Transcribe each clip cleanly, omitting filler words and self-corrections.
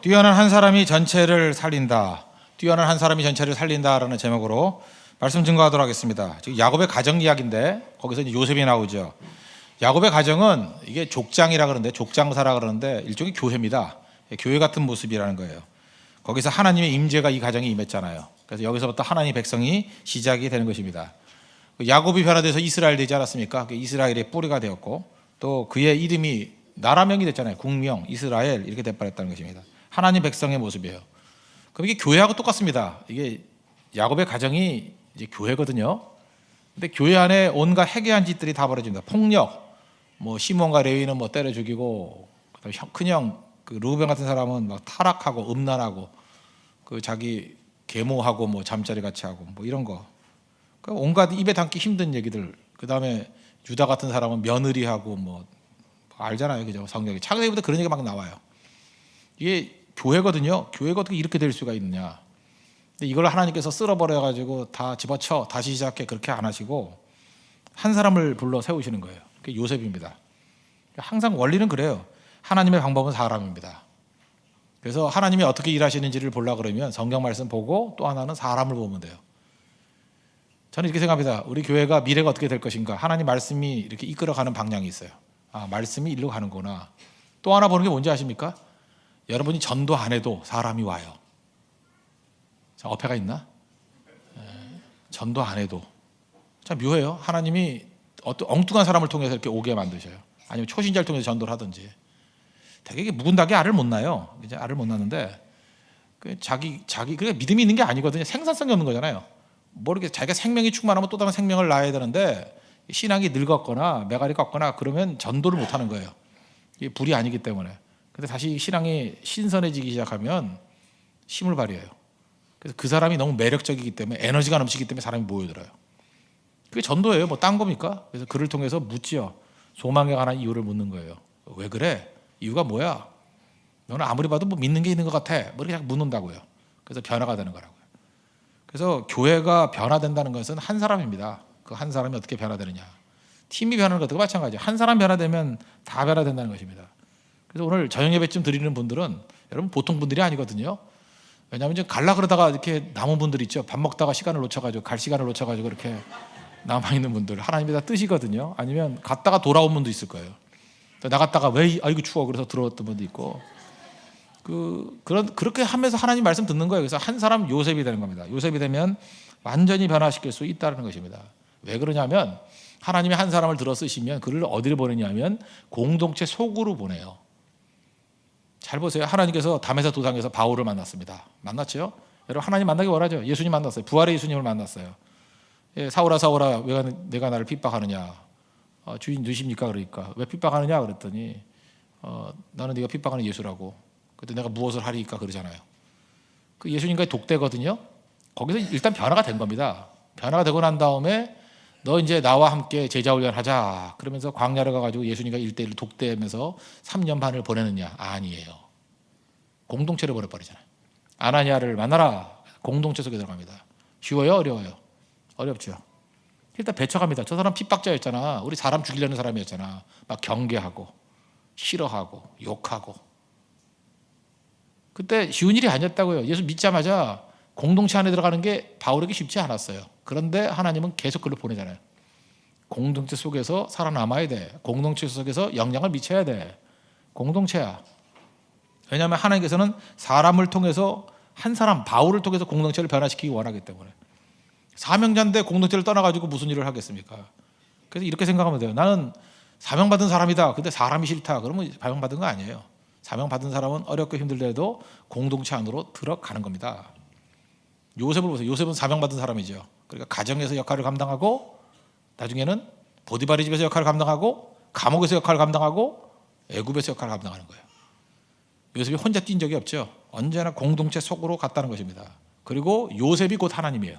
뛰어난 한 사람이 전체를 살린다. 뛰어난 한 사람이 전체를 살린다라는 제목으로 말씀 증거하도록 하겠습니다. 지금 야곱의 가정 이야기인데 거기서 이제 요셉이 나오죠. 야곱의 가정은 이게 족장이라 그러는데 족장사라 그러는데 일종의 교회입니다. 교회 같은 모습이라는 거예요. 거기서 하나님의 임재가 이 가정에 임했잖아요. 그래서 여기서부터 하나님의 백성이 시작이 되는 것입니다. 야곱이 변화돼서 이스라엘 되지 않았습니까? 이스라엘의 뿌리가 되었고 또 그의 이름이 나라명이 됐잖아요. 국명, 이스라엘 이렇게 돼버렸다는 것입니다. 하나님 백성의 모습이에요. 그럼 이게 교회하고 똑같습니다. 이게 야곱의 가정이 이제 교회거든요. 근데 교회 안에 온갖 해괴한 짓들이 다 벌어집니다. 폭력, 뭐 시몬과 레위는 뭐 때려 죽이고, 그다음에 큰형 그 르우벤 같은 사람은 막 타락하고 음란하고, 그 자기 계모하고 뭐 잠자리 같이 하고 뭐 이런 거. 그러니까 온갖 입에 담기 힘든 얘기들. 그다음에 유다 같은 사람은 며느리하고 뭐 알잖아요, 그죠? 성경에 창세기부터 그런 얘기가 막 나와요. 이게 교회거든요. 교회가 어떻게 이렇게 될 수가 있느냐? 근데 이걸 하나님께서 쓸어버려 가지고 다 집어쳐 다시 시작해 그렇게 안 하시고 한 사람을 불러 세우시는 거예요. 그게 요셉입니다. 항상 원리는 그래요. 하나님의 방법은 사람입니다. 그래서 하나님이 어떻게 일하시는지를 보려고 그러면 성경 말씀 보고 또 하나는 사람을 보면 돼요. 저는 이렇게 생각합니다. 우리 교회가 미래가 어떻게 될 것인가? 하나님 말씀이 이렇게 이끌어가는 방향이 있어요. 아, 말씀이 일로 가는구나. 또 하나 보는 게 뭔지 아십니까? 여러분이 전도 안 해도 사람이 와요. 자, 어폐가 있나? 전도 안 해도. 참 묘해요. 하나님이 어떤 엉뚱한 사람을 통해서 이렇게 오게 만드셔요. 아니면 초신자를 통해서 전도를 하든지. 되게 묵은 닭이 알을 못 낳아요. 이제 알을 못 낳는데 자기 그게 믿음이 있는 게 아니거든요. 생산성이 없는 거잖아요. 뭐 이렇게 자기가 생명이 충만하면 또 다른 생명을 낳아야 되는데 신앙이 늙었거나 메가리 꺾거나 그러면 전도를 못 하는 거예요. 이게 불이 아니기 때문에. 근데 다시 신앙이 신선해지기 시작하면 힘을 발휘해요. 그래서 그 사람이 너무 매력적이기 때문에 에너지가 넘치기 때문에 사람이 모여들어요. 그게 전도예요. 뭐 딴 겁니까? 그래서 그를 통해서 묻지요. 소망에 관한 이유를 묻는 거예요. 왜 그래? 이유가 뭐야? 너는 아무리 봐도 뭐 믿는 게 있는 것 같아. 뭐 이렇게 묻는다고요. 그래서 변화가 되는 거라고요. 그래서 교회가 변화된다는 것은 한 사람입니다. 그 한 사람이 어떻게 변화되느냐. 팀이 변하는 것도 마찬가지예요. 한 사람 변화되면 다 변화된다는 것입니다. 그래서 오늘 저녁 예배쯤 드리는 분들은 여러분 보통 분들이 아니거든요. 왜냐하면 이제 갈라 그러다가 이렇게 남은 분들 있죠. 밥 먹다가 시간을 놓쳐가지고 갈 시간을 놓쳐가지고 이렇게 남아 있는 분들 하나님이 다 뜻이거든요. 아니면 갔다가 돌아온 분도 있을 거예요. 나갔다가 왜 아이고 추워 그래서 들어왔던 분도 있고 그렇게 하면서 하나님 말씀 듣는 거예요. 그래서 한 사람 요셉이 되는 겁니다. 요셉이 되면 완전히 변화시킬 수 있다는 것입니다. 왜 그러냐면 하나님이 한 사람을 들어 쓰시면 그를 어디를 보내냐면 공동체 속으로 보내요. 잘 보세요. 하나님께서 담에서 도상에서 바울을 만났습니다. 만났죠? 여러분 하나님 만나기 원하죠. 예수님 만났어요. 부활의 예수님을 만났어요. 예, 사울아 사울아 왜 내가 나를 핍박하느냐. 주인 누십니까? 그러니까 왜 핍박하느냐 그랬더니 나는 네가 핍박하는 예수라고. 그때 내가 무엇을 하리까 그러잖아요. 그 예수님과의 독대거든요. 거기서 일단 변화가 된 겁니다. 변화가 되고 난 다음에 너 이제 나와 함께 제자 훈련하자. 그러면서 광야를 가가지고 예수님과 1대1 독대하면서 3년 반을 보내느냐? 아니에요. 공동체를 보내버리잖아요. 아나니아를 만나라. 공동체 속에 들어갑니다. 쉬워요? 어려워요? 어렵죠. 일단 배척합니다. 저 사람 핍박자였잖아. 우리 사람 죽이려는 사람이었잖아. 막 경계하고 싫어하고 욕하고. 그때 쉬운 일이 아니었다고요. 예수 믿자마자 공동체 안에 들어가는 게 바울에게 쉽지 않았어요. 그런데 하나님은 계속 그를 보내잖아요. 공동체 속에서 살아남아야 돼. 공동체 속에서 영향을 미쳐야 돼. 공동체야. 왜냐하면 하나님께서는 사람을 통해서 한 사람 바울을 통해서 공동체를 변화시키기 원하기 때문에. 사명자인데 공동체를 떠나가지고 무슨 일을 하겠습니까? 그래서 이렇게 생각하면 돼요. 나는 사명받은 사람이다. 근데 사람이 싫다. 그러면 사명받은 거 아니에요. 사명받은 사람은 어렵고 힘들더라도 공동체 안으로 들어가는 겁니다. 요셉을 보세요. 요셉은 사명받은 사람이죠. 그러니까 가정에서 역할을 감당하고 나중에는 보디바리 집에서 역할을 감당하고 감옥에서 역할을 감당하고 애굽에서 역할을 감당하는 거예요. 요셉이 혼자 뛴 적이 없죠. 언제나 공동체 속으로 갔다는 것입니다. 그리고 요셉이 곧 하나님이에요.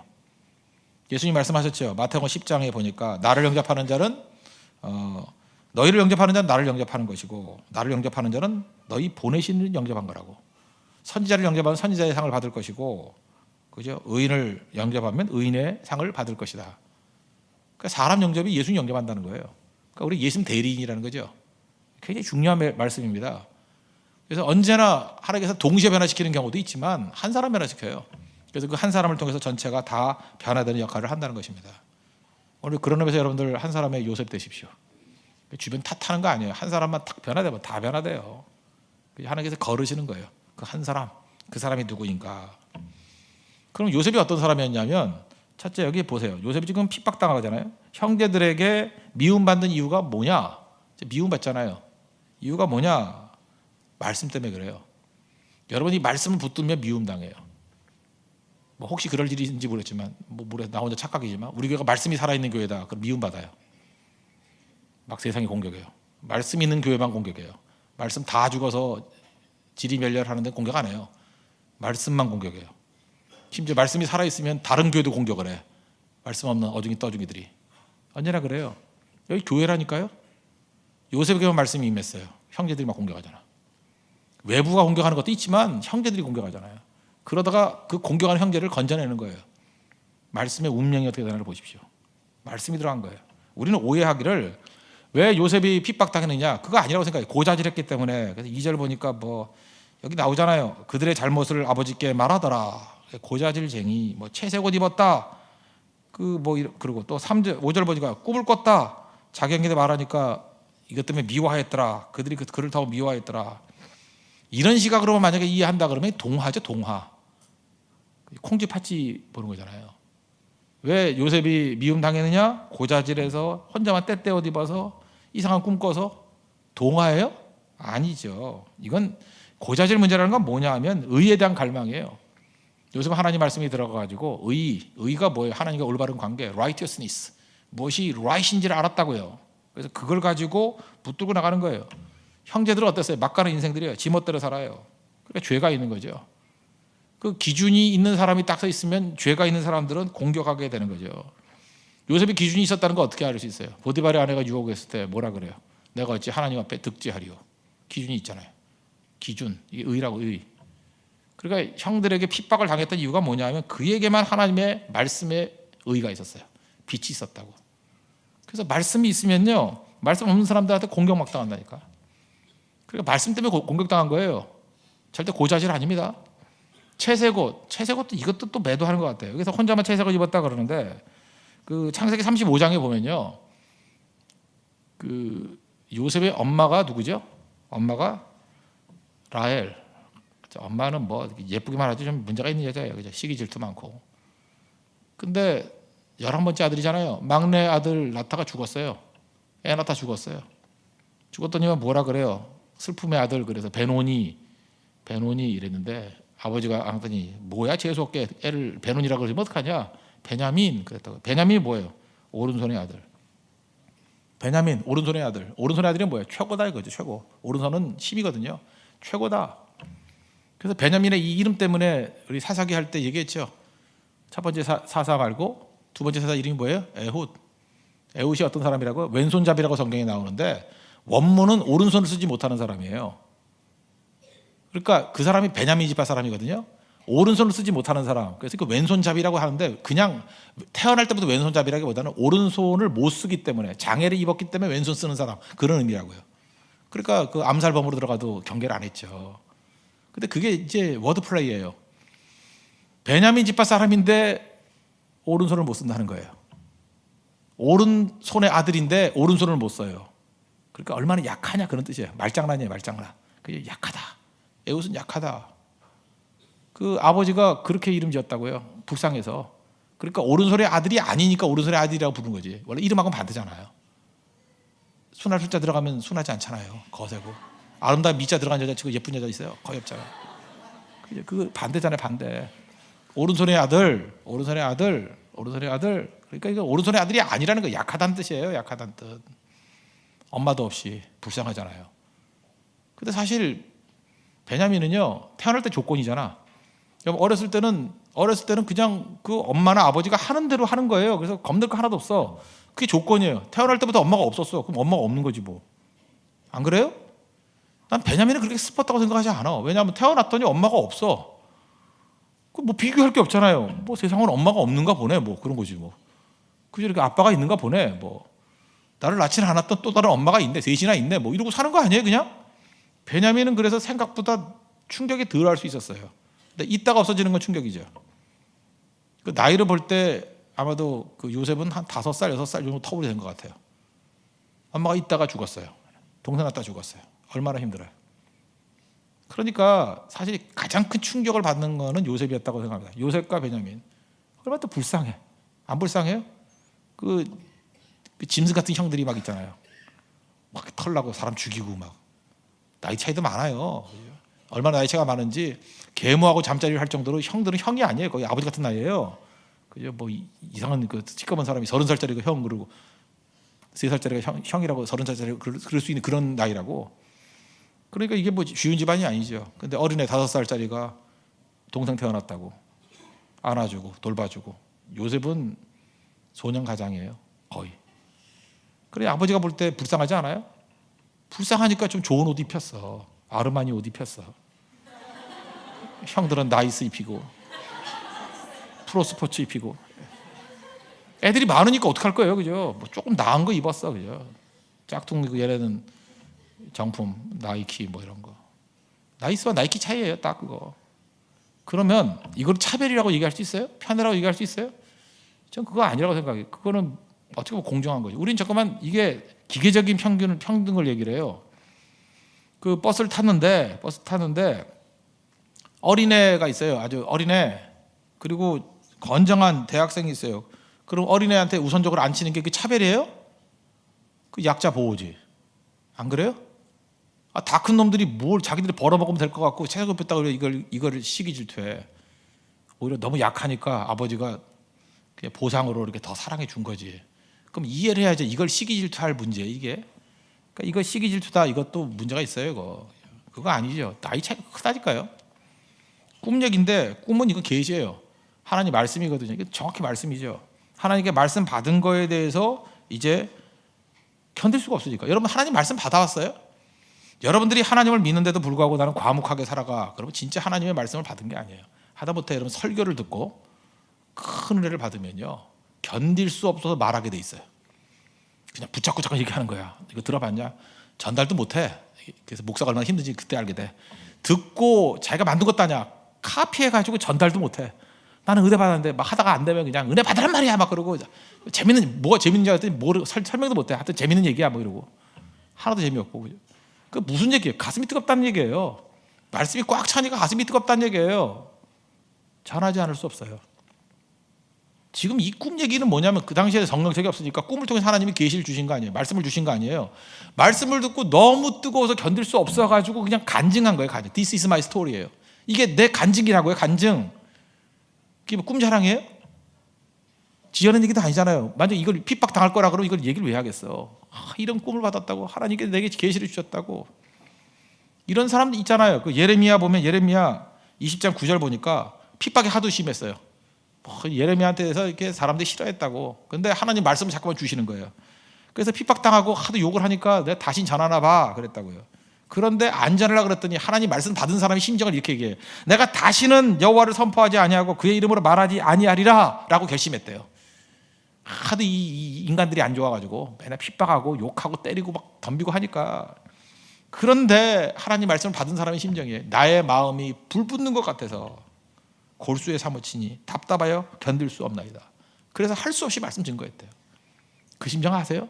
예수님 말씀하셨죠. 마태복음 10장에 보니까 나를 영접하는 자는 너희를 영접하는 자는 나를 영접하는 것이고 나를 영접하는 자는 너희 보내신 영접한 거라고. 선지자를 영접하면 선지자의 상을 받을 것이고 그죠? 의인을 영접하면 의인의 상을 받을 것이다. 그러니까 사람 영접이 예수님 영접한다는 거예요. 그러니까 우리 예수님 대리인이라는 거죠. 굉장히 중요한 말씀입니다. 그래서 언제나 하나님께서 동시에 변화시키는 경우도 있지만 한 사람 변화시켜요. 그래서 그 한 사람을 통해서 전체가 다 변화되는 역할을 한다는 것입니다. 오늘 그런 의미에서 여러분들 한 사람의 요셉 되십시오. 주변 탓하는 거 아니에요. 한 사람만 딱 변화되면 다 변화돼요. 하나님께서 거르시는 거예요. 그 한 사람, 그 사람이 누구인가. 그럼 요셉이 어떤 사람이었냐면, 첫째 여기 보세요. 요셉이 지금 핍박당하잖아요. 형제들에게 미움받는 이유가 뭐냐? 미움받잖아요. 이유가 뭐냐? 말씀 때문에 그래요. 여러분이 말씀을 붙들면 미움당해요. 뭐 혹시 그럴 일인지 모르겠지만, 나 혼자 착각이지만 우리 교회가 말씀이 살아있는 교회다. 그럼 미움받아요. 막 세상이 공격해요. 말씀 있는 교회만 공격해요. 말씀 다 죽어서 지리멸렬하는데 공격 안 해요. 말씀만 공격해요. 심지어 말씀이 살아있으면 다른 교회도 공격을 해. 말씀 없는 어중이 떠중이들이. 언제나 그래요. 여기 교회라니까요. 요셉에게만 말씀이 임했어요. 형제들이 막 공격하잖아. 외부가 공격하는 것도 있지만 형제들이 공격하잖아요. 그러다가 그 공격하는 형제를 건져내는 거예요. 말씀의 운명이 어떻게 되나를 보십시오. 말씀이 들어간 거예요. 우리는 오해하기를 왜 요셉이 핍박당했느냐, 그거 아니라고 생각해요. 고자질했기 때문에. 그래서 2절 보니까 뭐 여기 나오잖아요. 그들의 잘못을 아버지께 말하더라. 고자질쟁이, 뭐 채색 옷 입었다. 그리고 또 3절, 5절 보니까 꿈을 꿨다. 자기 형제들 말하니까 이것 때문에 미워하였더라. 그들이 그를 더 미워하였더라. 이런 시각으로 만약에 이해한다 그러면 동화죠, 동화. 콩쥐 팥쥐 보는 거잖아요. 왜 요셉이 미움 당했느냐? 고자질해서 혼자만 때때 옷 입어서 이상한 꿈 꿔서. 동화예요? 아니죠. 이건 고자질 문제라는 건 뭐냐 하면 의에 대한 갈망이에요. 요셉은 하나님 말씀이 들어가가지고 의가 뭐예요? 하나님과 올바른 관계, righteousness, 무엇이 right인지를 알았다고요. 그래서 그걸 가지고 붙들고 나가는 거예요. 형제들은 어땠어요? 막 가는 인생들이에요. 지멋대로 살아요. 그러니까 죄가 있는 거죠. 그 기준이 있는 사람이 딱 서 있으면 죄가 있는 사람들은 공격하게 되는 거죠. 요셉이 기준이 있었다는 거 어떻게 알 수 있어요? 보디발의 아내가 유혹했을 때 뭐라 그래요? 내가 어찌 하나님 앞에 득지하리요. 기준이 있잖아요. 기준, 이게 의라고, 의. 그러니까 형들에게 핍박을 당했던 이유가 뭐냐 하면 그에게만 하나님의 말씀에 의가 있었어요. 빛이 있었다고. 그래서 말씀이 있으면요, 말씀 없는 사람들한테 공격 막 당한다니까. 그러니까 말씀 때문에 공격당한 거예요. 절대 고자질 아닙니다. 채색옷도 이것도 또 매도하는 것 같아요. 그래서 혼자만 채색을 입었다 그러는데, 그 창세기 35장에 보면요, 그 요셉의 엄마가 누구죠? 엄마가 라헬. 엄마는 뭐 예쁘게 말하지 좀 문제가 있는 여자예요. 그죠? 시기 질투 많고. 근데 11번째 아들이잖아요. 막내 아들 나타가 죽었어요. 애 나타 죽었어요. 죽었더니 뭐라 그래요? 슬픔의 아들. 그래서 베노니 이랬는데, 아버지가 안더니 뭐야 재수없게 애를 베논이라고 그러면 어떡하냐? 베냐민 그랬다고. 베냐민이 뭐예요? 오른손의 아들. 베냐민 오른손의 아들. 오른손의 아들이 뭐예요? 최고다 이거죠. 최고. 오른손은 10이거든요. 최고다. 그래서 베냐민의 이 이름 때문에 우리 사사기 할 때 얘기했죠. 첫 번째 사사 말고 두 번째 사사 이름이 뭐예요? 에훗. 에훗이 어떤 사람이라고? 왼손잡이라고 성경에 나오는데 원문은 오른손을 쓰지 못하는 사람이에요. 그러니까 그 사람이 베냐민 지파 사람이거든요. 오른손을 쓰지 못하는 사람. 그래서 그 왼손잡이라고 하는데 그냥 태어날 때부터 왼손잡이라기보다는 오른손을 못 쓰기 때문에, 장애를 입었기 때문에 왼손 쓰는 사람, 그런 의미라고요. 그러니까 그 암살범으로 들어가도 경계를 안 했죠. 근데 그게 이제 워드 플레이예요. 베냐민 지파 사람인데 오른손을 못 쓴다는 거예요. 오른손의 아들인데 오른손을 못 써요. 그러니까 얼마나 약하냐 그런 뜻이에요. 말장난이에요, 말장난. 그게 약하다. 에훗은 약하다. 그 아버지가 그렇게 이름 지었다고요. 불쌍해서. 그러니까 오른손의 아들이 아니니까 오른손의 아들이라고 부르는 거지. 원래 이름하고는 반대잖아요. 순할 숫자 들어가면 순하지 않잖아요. 거세고. 아름다운 미자 들어간 여자 치고 예쁜 여자 있어요? 거의 없잖아요. 그 반대잖아요, 반대. 오른손의 아들. 그러니까 이거 오른손의 아들이 아니라는 거, 약하다는 뜻이에요. 약하다는 뜻. 엄마도 없이 불쌍하잖아요. 근데 사실 베냐민은요, 태어날 때 조건이잖아. 어렸을 때는 그냥 그 엄마나 아버지가 하는 대로 하는 거예요. 그래서 겁낼 거 하나도 없어. 그게 조건이에요. 태어날 때부터 엄마가 없었어. 그럼 엄마가 없는 거지 뭐. 안 그래요? 난 베냐민은 그렇게 슬펐다고 생각하지 않아. 왜냐하면 태어났더니 엄마가 없어. 뭐 비교할 게 없잖아요. 뭐 세상은 엄마가 없는가 보네. 뭐 그런 거지 뭐. 그저 이렇게 아빠가 있는가 보네. 뭐 나를 낳지는 않았던 또 다른 엄마가 있네. 셋이나 있네. 뭐 이러고 사는 거 아니에요, 그냥? 베냐민은 그래서 생각보다 충격이 덜 할 수 있었어요. 근데 있다가 없어지는 건 충격이죠. 그 나이를 볼 때 아마도 그 요셉은 한 5살, 6살 정도 터울이 된 것 같아요. 엄마가 있다가 죽었어요. 동생 갖다 죽었어요. 얼마나 힘들어요. 그러니까 사실 가장 큰 충격을 받는 거는 요셉이었다고 생각합니다. 요셉과 베냐민. 얼마나 또 불쌍해. 안 불쌍해요? 그 짐승 같은 형들이 막 있잖아요. 막 털나고 사람 죽이고 막. 나이 차이도 많아요. 얼마나 나이 차이가 많은지 계모하고 잠자리를 할 정도로 형들은 형이 아니에요. 거의 아버지 같은 나이예요. 그죠? 뭐 이상한 그 시꺼먼 사람이 30살짜리가 형 그러고 3살짜리가 형이라고 30살짜리 그럴 수 있는 그런 나이라고. 그러니까 이게 뭐 쉬운 집안이 아니죠. 근데 어린애 5살짜리가 동생 태어났다고 안아주고 돌봐주고. 요셉은 소년 가장이에요. 거의. 그래 아버지가 볼 때 불쌍하지 않아요? 불쌍하니까 좀 좋은 옷 입혔어. 아르마니 옷 입혔어. 형들은 나이스 입히고 프로스포츠 입히고. 애들이 많으니까 어떡할 거예요, 그죠? 뭐 조금 나은 거 입었어, 그죠? 짝퉁이고 얘네는 정품, 나이키 뭐 이런 거. 나이스와 나이키 차이예요, 딱 그거. 그러면 이걸 차별이라고 얘기할 수 있어요? 편애라고 얘기할 수 있어요? 전 그거 아니라고 생각해요. 그거는 어떻게 보면 공정한 거죠. 우린 잠깐만 이게 기계적인 평등을 얘기를 해요. 그 버스 탔는데 어린애가 있어요. 아주 어린애. 그리고 건장한 대학생이 있어요. 그럼 어린애한테 우선적으로 앉히는 게 그 차별이에요? 그 약자 보호지. 안 그래요? 다 큰 놈들이 뭘 자기들이 벌어먹으면 될 것 같고 체격을 뺐다고 이걸 시기 질투해. 오히려 너무 약하니까 아버지가 그냥 보상으로 이렇게 더 사랑해 준 거지. 그럼 이해를 해야지. 이걸 시기 질투할 문제 이게. 그러니까 이거 시기 질투다. 이것도 문제가 있어요. 이거. 그거 아니죠. 나이 차이가 크다니까요. 꿈 얘기인데 꿈은 이거 계시예요. 하나님 말씀이거든요. 이게 정확히 말씀이죠. 하나님께 말씀 받은 거에 대해서 이제 견딜 수가 없으니까. 여러분 하나님 말씀 받아왔어요? 여러분들이 하나님을 믿는데도 불구하고 나는 과묵하게 살아가. 그러면 진짜 하나님의 말씀을 받은 게 아니에요. 하다못해 여러분 설교를 듣고 큰 은혜를 받으면요. 견딜 수 없어서 말하게 돼 있어요. 그냥 붙잡고 잠깐 얘기하는 거야. 이거 들어봤냐? 전달도 못해. 그래서 목사가 얼마나 힘든지 그때 알게 돼. 듣고 자기가 만든 것도 아니야. 카피해가지고 전달도 못해. 나는 은혜 받았는데 막 하다가 안 되면 그냥 은혜 받으란 말이야 막 그러고 뭐가 재밌는지 알았더니 설명도 못해. 하여튼 재밌는 얘기야 뭐 이러고 하나도 재미없고. 그 무슨 얘기예요? 가슴이 뜨겁다는 얘기예요. 말씀이 꽉 차니까 가슴이 뜨겁다는 얘기예요. 전하지 않을 수 없어요. 지금 이 꿈 얘기는 뭐냐면 그 당시에 성경책이 없으니까 꿈을 통해서 하나님이 계시를 주신 거 아니에요. 말씀을 주신 거 아니에요. 말씀을 듣고 너무 뜨거워서 견딜 수 없어가지고 그냥 간증한 거예요. 간증. This is my story예요. 이게 내 간증이라고요. 간증. 그게 뭐 꿈자랑이에요? 지어낸 얘기도 아니잖아요. 만약 이걸 핍박당할 거라 그러면 이걸 얘기를 왜 하겠어. 이런 꿈을 받았다고. 하나님께 내게 계시를 주셨다고. 이런 사람들 있잖아요. 그 예레미야 보면 예레미야 20장 9절 보니까 핍박이 하도 심했어요. 예레미야한테서 이렇게 사람들이 싫어했다고. 근데 하나님 말씀을 자꾸만 주시는 거예요. 그래서 핍박당하고 하도 욕을 하니까 내가 다시 전하나 봐 그랬다고요. 그런데 안 전하려고 그랬더니 하나님 말씀 받은 사람의 심정을 이렇게 얘기해요. 내가 다시는 여호와를 선포하지 아니하고 그의 이름으로 말하지 아니하리라 라고 결심했대요. 하도 이 인간들이 안 좋아가지고 맨날 핍박하고 욕하고 때리고 막 덤비고 하니까. 그런데 하나님 말씀을 받은 사람의 심정이에요. 나의 마음이 불붙는 것 같아서 골수에 사무치니 답답하여 견딜 수 없나이다. 그래서 할 수 없이 말씀 증거했대요. 그 심정 아세요?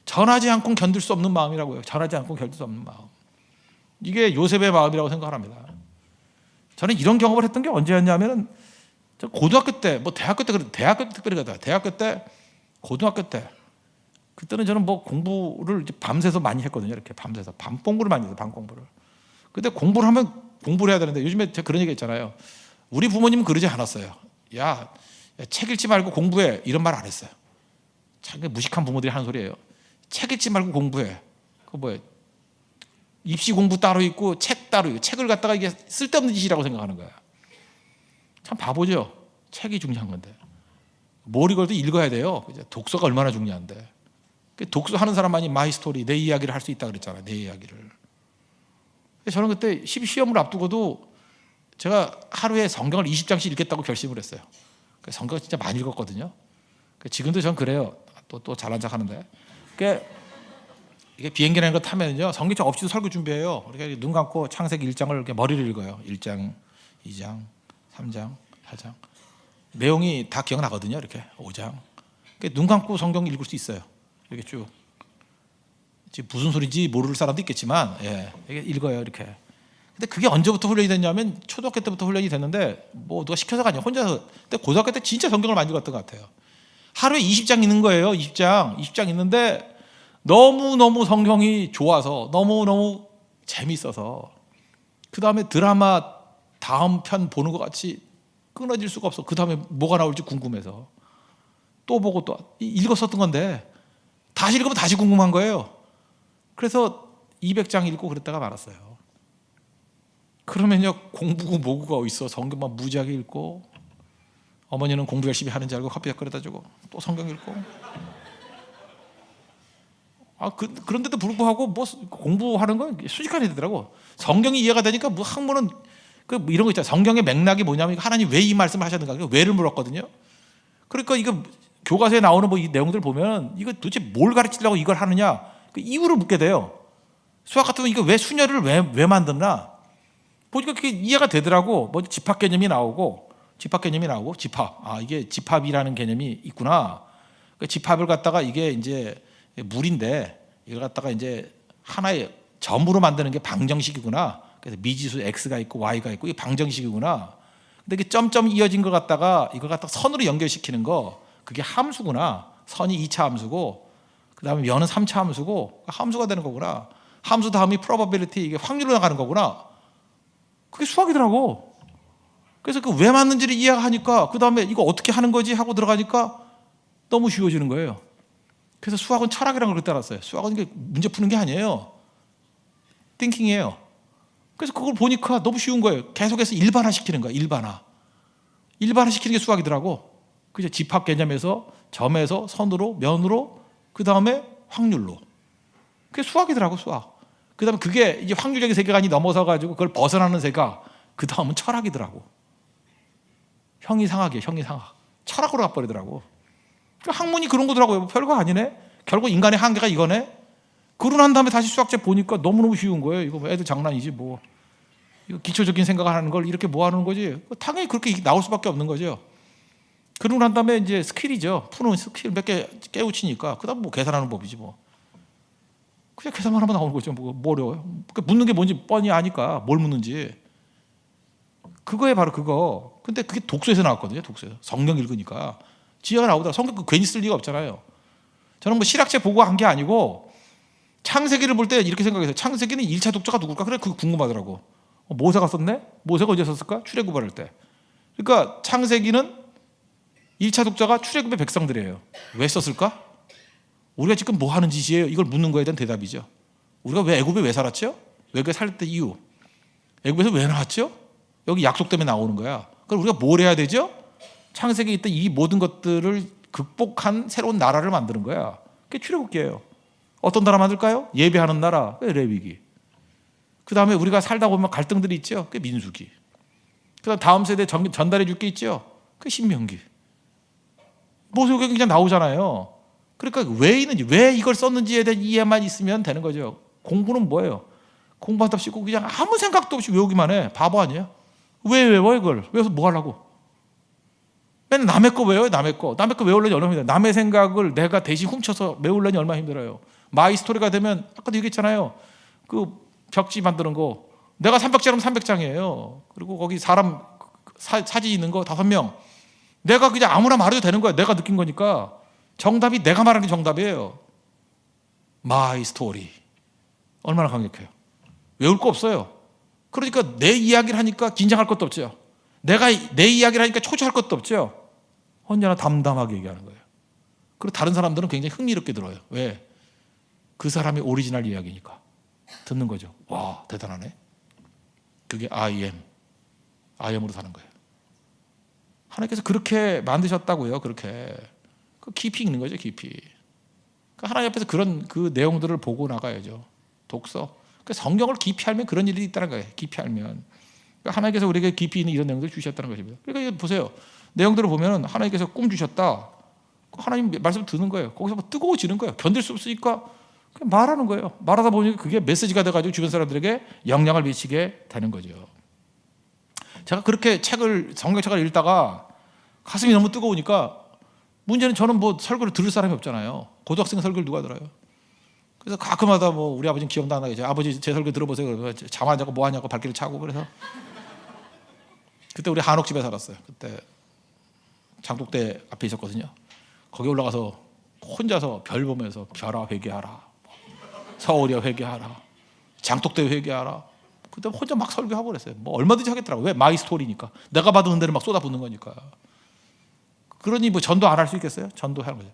전하지 않고 견딜 수 없는 마음이라고요. 전하지 않고 견딜 수 없는 마음. 이게 요셉의 마음이라고 생각합니다. 저는 이런 경험을 했던 게 언제였냐면은 고등학교 때, 뭐 대학교 때 특별히 그랬다. 대학교 때, 고등학교 때 그때는 저는 뭐 공부를 이제 밤새서 많이 했거든요. 이렇게 밤새서 밤 공부를 많이 했어요. 밤 공부를. 근데 공부를 하면 공부를 해야 되는데 요즘에 제가 그런 얘기 있잖아요. 우리 부모님은 그러지 않았어요. 야, 책 읽지 말고 공부해. 이런 말 안 했어요. 참 무식한 부모들이 하는 소리예요. 책 읽지 말고 공부해. 그 뭐예요? 입시 공부 따로 있고 책 따로 있고 책을 갖다가 이게 쓸데없는 짓이라고 생각하는 거야. 참 바보죠. 책이 중요한 건데. 뭘 읽어도 읽어야 돼요. 독서가 얼마나 중요한데. 독서하는 사람만이 마이 스토리, 내 이야기를 할 수 있다 그랬잖아요. 내 이야기를. 저는 그때 시험을 앞두고도 제가 하루에 성경을 20장씩 읽겠다고 결심을 했어요. 성경을 진짜 많이 읽었거든요. 지금도 전 그래요. 또 잘난 척 하는데. 이게 비행기라는 거 타면요 성경책 없이도 설교 준비해요. 우리가 눈 감고 창세기 1장을 이렇게 머리를 읽어요. 1장, 2장, 3장, 4장 내용이 다 기억나거든요. 이렇게 5장 눈 감고 성경 읽을 수 있어요. 이렇게 쭉 지금 무슨 소리인지 모를 사람도 있겠지만 이렇게 읽어요. 이렇게. 근데 그게 언제부터 훈련이 됐냐면 초등학교 때부터 훈련이 됐는데 뭐 누가 시켜서가 아니야. 혼자서. 근데 고등학교 때 진짜 성경을 많이 읽었던 것 같아요. 하루에 20장 있는 거예요. 20장 있는데 너무너무 성경이 좋아서 너무너무 재밌어서 그 다음에 드라마 다음 편 보는 것 같이 끊어질 수가 없어. 그 다음에 뭐가 나올지 궁금해서 또 보고 또 읽었었던 건데 다시 읽으면 다시 궁금한 거예요. 그래서 200장 읽고 그랬다가 말았어요. 그러면요 공부고 뭐고가 있어. 성경만 무지하게 읽고 어머니는 공부 열심히 하는 줄 알고 커피 끓여다 주고 또 성경 읽고 그런데도 불구하고 뭐 공부하는 건 순식간에 되더라고. 성경이 이해가 되니까 뭐 학문은 이런 거 있잖아요. 성경의 맥락이 뭐냐면 하나님 왜 이 말씀을 하셨는가 왜를 물었거든요. 그러니까 이거 교과서에 나오는 뭐 이 내용들 보면 이거 도대체 뭘 가르치려고 이걸 하느냐 그 이유를 묻게 돼요. 수학 같은 거 이거 왜 수녀를 왜 만드나 보니까 그게 이해가 되더라고. 뭐 집합 개념이 나오고 집합. 이게 집합이라는 개념이 있구나. 그 집합을 갖다가 이게 이제 물인데 이걸 갖다가 이제 하나의 점으로 만드는 게 방정식이구나. 그래서 미지수 x가 있고 y가 있고 이게 방정식이구나. 근데 이게 점점 이어진 걸 갖다가 이걸 갖다가 선으로 연결시키는 거 그게 함수구나. 선이 2차 함수고 그다음에 면은 3차 함수고 함수가 되는 거구나. 함수 다음이 probability 이게 확률로 나가는 거구나. 그게 수학이더라고. 그래서 그 왜 맞는지를 이해하니까 그 다음에 이거 어떻게 하는 거지 하고 들어가니까 너무 쉬워지는 거예요. 그래서 수학은 철학이라는 걸 그때 알았어요. 수학은 이게 문제 푸는 게 아니에요. 띵킹이에요. 그래서 그걸 보니까 너무 쉬운 거예요. 계속해서 일반화시키는 거야. 일반화시키는 게 수학이더라고. 그죠? 집합 개념에서 점에서 선으로 면으로 그 다음에 확률로. 그게 수학이더라고. 수학. 그 다음에 그게 이제 확률적인 세계관이 넘어서 가지고 그걸 벗어나는 세계가 그 다음은 철학이더라고. 형이상학이에요. 철학으로 가버리더라고. 학문이 그런 거더라고요. 별거 아니네. 결국 인간의 한계가 이거네. 그러고 난 다음에 다시 수학책 보니까 너무너무 쉬운 거예요. 이거 애들 장난이지 뭐. 이거 기초적인 생각을 하는 걸 이렇게 뭐 하는 거지. 당연히 그렇게 나올 수밖에 없는 거죠. 그러고 난 다음에 이제 스킬이죠. 푸는 스킬 몇 개 깨우치니까 그 다음 뭐 계산하는 법이지 뭐. 그냥 계산만 하면 나오는 거죠. 뭐 어려워요. 묻는 게 뭔지 뻔히 아니까 뭘 묻는지. 그거에 바로 그거. 근데 그게 독서에서 나왔거든요. 독서에서. 성경 읽으니까. 지혜가 나오더라. 성경 괜히 쓸 리가 없잖아요. 저는 뭐 실학책 보고 한 게 아니고 창세기를 볼 때 이렇게 생각했어요. 창세기는 1차 독자가 누굴까? 그래 그거 궁금하더라고. 모세가 썼네? 모세가 언제 썼을까? 출애굽할 때. 그러니까 창세기는 1차 독자가 출애굽의 백성들이에요. 왜 썼을까? 우리가 지금 뭐 하는 짓이에요? 이걸 묻는 거에 대한 대답이죠. 우리가 왜 애굽에 왜 살았죠? 외국에 살 때 이유. 애굽에서 왜 나왔죠? 여기 약속 때문에 나오는 거야. 그럼 우리가 뭘 해야 되죠? 창세기에 있던 이 모든 것들을 극복한 새로운 나라를 만드는 거야. 그게 출애굽기예요. 어떤 나라 만들까요? 예배하는 나라, 레위기. 그 다음에 우리가 살다 보면 갈등들이 있죠. 그게 민수기. 그 다음 세대 전달해 줄 게 있죠. 그게 신명기. 모세오경이 그냥 나오잖아요. 그러니까 왜 이걸 썼는지에 대한 이해만 있으면 되는 거죠. 공부는 뭐예요? 공부한답시고 그냥 아무 생각도 없이 외우기만 해. 바보 아니에요? 왜 외워 이걸? 외워서 뭐 하려고? 맨날 남의 거 외워요. 남의 거 외우려니 얼마나 힘들어요. 남의 생각을 내가 대신 훔쳐서 외우려니 얼마나 힘들어요. 마이 스토리가 되면 아까도 얘기했잖아요. 그 벽지 만드는 거 내가 300장이면 300장이에요. 그리고 거기 사람 사진 있는 거 5명 내가 그냥 아무나 말해도 되는 거야. 내가 느낀 거니까. 정답이 내가 말하는 게 정답이에요. 마이 스토리. 얼마나 강력해요. 외울 거 없어요. 그러니까 내 이야기를 하니까 긴장할 것도 없죠. 내가 내 이야기를 하니까 초조할 것도 없죠. 언제나 담담하게 얘기하는 거예요. 그리고 다른 사람들은 굉장히 흥미롭게 들어요. 왜? 그 사람의 오리지널 이야기니까. 듣는 거죠. 와, 대단하네. 그게 I am으로 사는 거예요. 하나님께서 그렇게 만드셨다고요. 그렇게. 그 깊이 읽는 거죠. 깊이. 하나님 앞에서 그런 그 내용들을 보고 나가야죠. 독서. 성경을 깊이 알면 그런 일이 있다는 거예요. 깊이 알면. 하나님께서 우리에게 깊이 있는 이런 내용들을 주셨다는 것입니다. 그러니까 보세요. 내용들을 보면 하나님께서 꿈 주셨다. 하나님 말씀 듣는 거예요. 거기서 뭐 뜨거워지는 거예요. 견딜 수 없으니까 그냥 말하는 거예요. 말하다 보니까 그게 메시지가 돼가지고 주변 사람들에게 영향을 미치게 되는 거죠. 제가 그렇게 성경책을 읽다가 가슴이 너무 뜨거우니까 문제는 저는 뭐 설교를 들을 사람이 없잖아요. 고등학생 설교를 누가 들어요? 그래서 가끔마다 뭐 우리 아버지는 기억나게 아버지 제 설교 들어보세요. 그러면 잠 안 자고 뭐 하냐고 발길을 차고 그래서 그때 우리 한옥 집에 살았어요. 그때 장독대 앞에 있었거든요. 거기 올라가서 혼자서 별 보면서 별아 회개하라, 서울이야 회개하라, 장독대 회개하라. 그때 혼자 막 설교하고 그랬어요. 뭐 얼마든지 하겠더라고. 왜? 마이 스토리니까. 내가 받은 은혜를 막 쏟아붓는 거니까. 그러니 뭐 전도 안 할 수 있겠어요? 전도하는 거죠.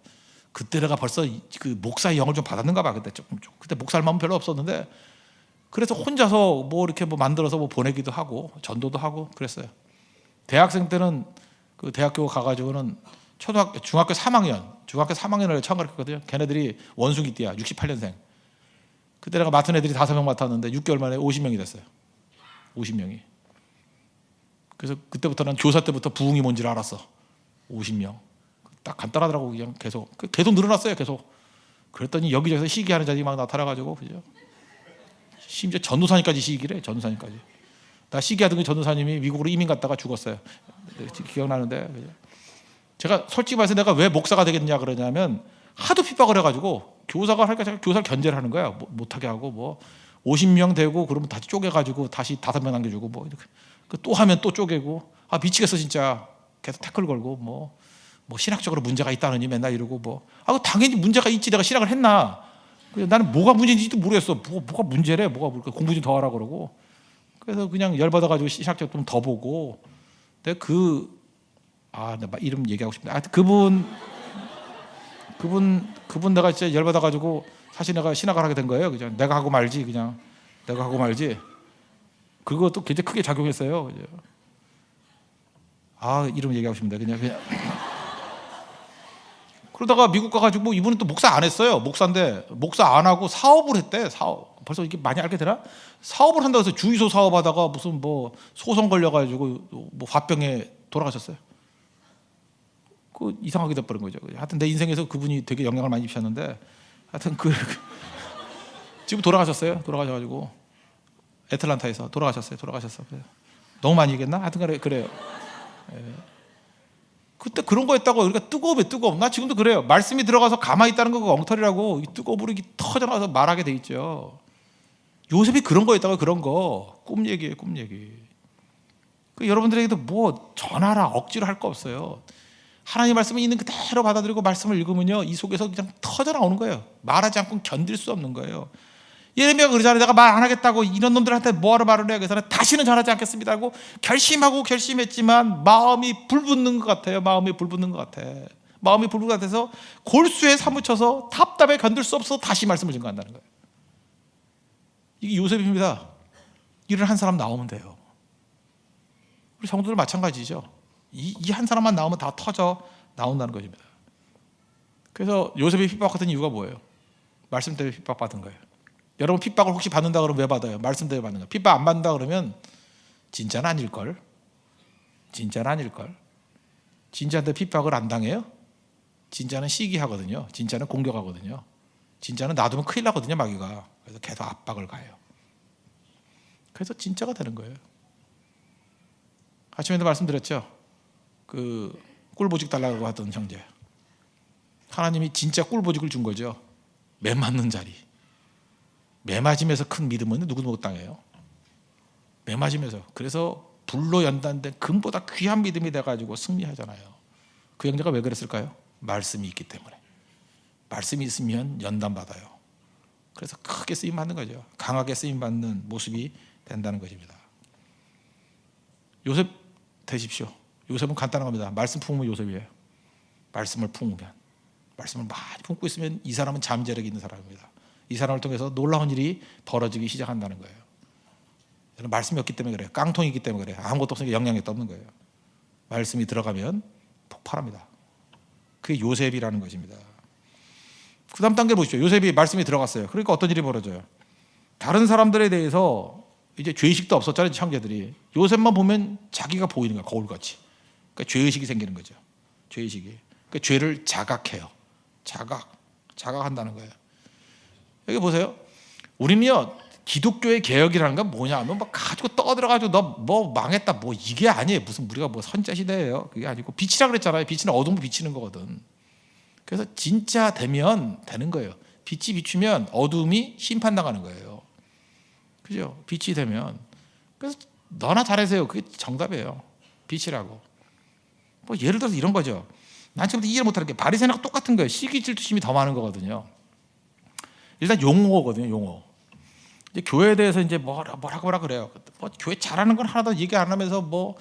그때 내가 벌써 그 목사의 영을 좀 받았는가 봐. 그때 조금. 그때 목사할 마음은 별로 없었는데 그래서 혼자서 뭐 이렇게 뭐 만들어서 뭐 보내기도 하고 전도도 하고 그랬어요. 대학생 때는 그 대학교 가가지고는 중학교 3학년을 처음 가르쳤거든요. 걔네들이 원숭이띠야. 68년생. 그때 내가 맡은 애들이 5명 맡았는데 6개월 만에 50명이 됐어요. 50명이. 그래서 그때부터는 교사 때부터 부흥이 뭔지를 알았어. 50명. 딱 간단하더라고. 그냥 계속 늘어났어요. 계속. 그랬더니 여기저기서 시기하는 자들이 막 나타나가지고 그죠. 심지어 전도사님까지 시기래. 전도사님까지. 나 시기하던 그 전도사님이 미국으로 이민 갔다가 죽었어요. 기억나는데. 그죠? 제가 솔직히 말해서 내가 왜 목사가 되겠냐 그러냐면 하도 핍박을 해가지고 교사가 하니까 제가 교사를 견제를 하는 거야. 못하게 하고 뭐 50명 되고 그러면 다시 쪼개가지고 다시 5명 남겨주고 뭐 이렇게 또 하면 또 쪼개고 미치겠어 진짜. 계속 태클 걸고 뭐 신학적으로 문제가 있다느니 맨날 이러고 당연히 문제가 있지. 내가 신학을 했나? 나는 뭐가 문제인지도 모르겠어. 뭐가 문제래? 공부 좀 더 하라 그러고. 그래서 그냥 열받아가지고 신학적 좀 더 보고. 근데 내가 이름 얘기하고 싶네. 그분 내가 진짜 열받아가지고 사실 내가 신학을 하게 된 거예요. 그냥 내가 하고 말지. 그것도 굉장히 크게 작용했어요. 그죠? 이름 얘기하고 싶은데 그냥. 그러다가 미국 가가지고 이분은 또 목사 안 했어요. 목사인데 목사 안 하고 사업을 했대. 사업. 벌써 이게 많이 알게 되나? 사업을 한다고 해서 주유소 사업하다가 무슨 소송 걸려가지고 화병에 돌아가셨어요. 이상하게 돼버린 거죠. 하여튼 내 인생에서 그분이 되게 영향을 많이 미쳤는데 하여튼 지금 돌아가셨어요. 돌아가셔가지고 애틀란타에서 돌아가셨어요. 너무 많이 얘기했나? 하여튼 그래요. 그때 그런 거 했다고 우리가 뜨거워. 나 지금도 그래요. 말씀이 들어가서 가만히 있다는 거 엉터리라고 뜨거워 부르기 터져나와서 말하게 돼 있죠. 요셉이 그런 거 했다고 그런 거. 꿈 얘기예요. 여러분들에게도 전하라 억지로 할 거 없어요. 하나님 말씀이 있는 그대로 받아들이고 말씀을 읽으면요. 이 속에서 그냥 터져나오는 거예요. 말하지 않고 견딜 수 없는 거예요. 예레미야가 그러잖아요. 내가 말 안 하겠다고 이런 놈들한테 뭐하러 말을 해. 그래서 다시는 전하지 않겠습니다 하고 결심했지만 마음이 불붙는 것 같아요. 마음이 불붙는 것 같아서 골수에 사무쳐서 답답해 견딜 수 없어서 다시 말씀을 증거한다는 거예요. 이게 요셉입니다. 일을 한 사람 나오면 돼요. 우리 성도들 마찬가지죠. 이 한 사람만 나오면 다 터져 나온다는 것입니다. 그래서 요셉이 핍박받은 이유가 뭐예요? 말씀 때문에 핍박받은 거예요. 여러분 핍박을 혹시 받는다 그러면 왜 받아요? 말씀 때문에 받는 거예요. 핍박 안 받는다 그러면 진짜는 아닐걸. 진짜한테 핍박을 안 당해요? 진짜는 시기하거든요. 진짜는 공격하거든요. 진짜는 놔두면 큰일 나거든요. 마귀가. 그래서 계속 압박을 가요. 그래서 진짜가 되는 거예요. 아침에도 말씀드렸죠. 꿀보직 달라고 하던 형제. 하나님이 진짜 꿀보직을 준 거죠. 매 맞는 자리. 매 맞으면서 큰 믿음은 누구도 못 당해요. 매 맞으면서. 그래서 불로 연단된 금보다 귀한 믿음이 돼가지고 승리하잖아요. 그 형제가 왜 그랬을까요? 말씀이 있기 때문에. 말씀이 있으면 연단받아요. 그래서 크게 쓰임받는 거죠. 강하게 쓰임받는 모습이 된다는 것입니다. 요셉 되십시오. 요셉은 간단한 겁니다. 말씀 품으면 요셉이에요. 말씀을 품으면. 말씀을 많이 품고 있으면 이 사람은 잠재력이 있는 사람입니다. 이 사람을 통해서 놀라운 일이 벌어지기 시작한다는 거예요. 말씀이 없기 때문에 그래요. 깡통이기 때문에 그래요. 아무것도 없으니까 영향력도 없는 거예요. 말씀이 들어가면 폭발합니다. 그게 요셉이라는 것입니다. 그 다음 단계 보시죠. 요셉이 말씀이 들어갔어요. 그러니까 어떤 일이 벌어져요? 다른 사람들에 대해서 이제 죄의식도 없었잖아요. 형제들이. 요셉만 보면 자기가 보이는 거예요. 거울같이. 그러니까 죄의식이 생기는 거죠. 죄의식이. 그러니까 죄를 자각해요. 자각한다는 거예요. 여기 보세요. 우리는요 기독교의 개혁이라는 건 뭐냐면 뭐 가지고 떠들어가지고 너 뭐 망했다 뭐 이게 아니에요. 무슨 우리가 뭐 선자 시대예요. 그게 아니고 빛이라 그랬잖아요. 빛은 어둠을 비치는 거거든. 그래서 진짜 되면 되는 거예요. 빛이 비추면 어둠이 심판당하는 거예요. 그죠? 빛이 되면. 그래서 너나 잘하세요. 그게 정답이에요. 빛이라고. 뭐 예를 들어서 이런 거죠. 난 지금부터 이해를 못하는 게 바리새인하고 똑같은 거예요. 시기 질투심이 더 많은 거거든요. 일단 용어거든요. 용어. 이제 교회에 대해서 이제 뭐라 그래요. 뭐 교회 잘하는 건 하나도 얘기 안 하면서 뭐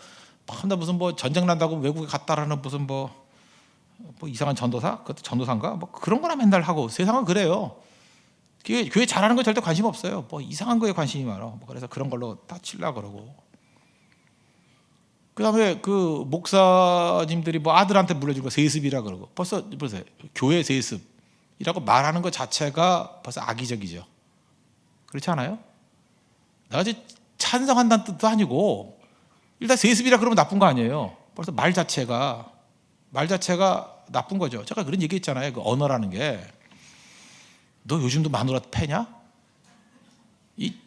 무슨 뭐 전쟁 난다고 외국에 갔다라는 무슨 뭐 이상한 전도사? 그것도 전도사인가? 뭐 그런 거나 맨날 하고 세상은 그래요. 교회 잘하는 거 절대 관심 없어요. 뭐 이상한 거에 관심이 많아. 뭐 그래서 그런 걸로 다 치려고 그러고. 그다음에 그 목사님들이 뭐 아들한테 물려준 거 세습이라 그러고 벌써 보세요. 교회 세습이라고 말하는 것 자체가 벌써 악의적이죠. 그렇지 않아요? 내가 이제 찬성한다는 뜻도 아니고 일단 세습이라 그러면 나쁜 거 아니에요. 벌써 말 자체가 나쁜 거죠. 제가 그런 얘기 했잖아요. 그 언어라는 게 너 요즘도 마누라 패냐?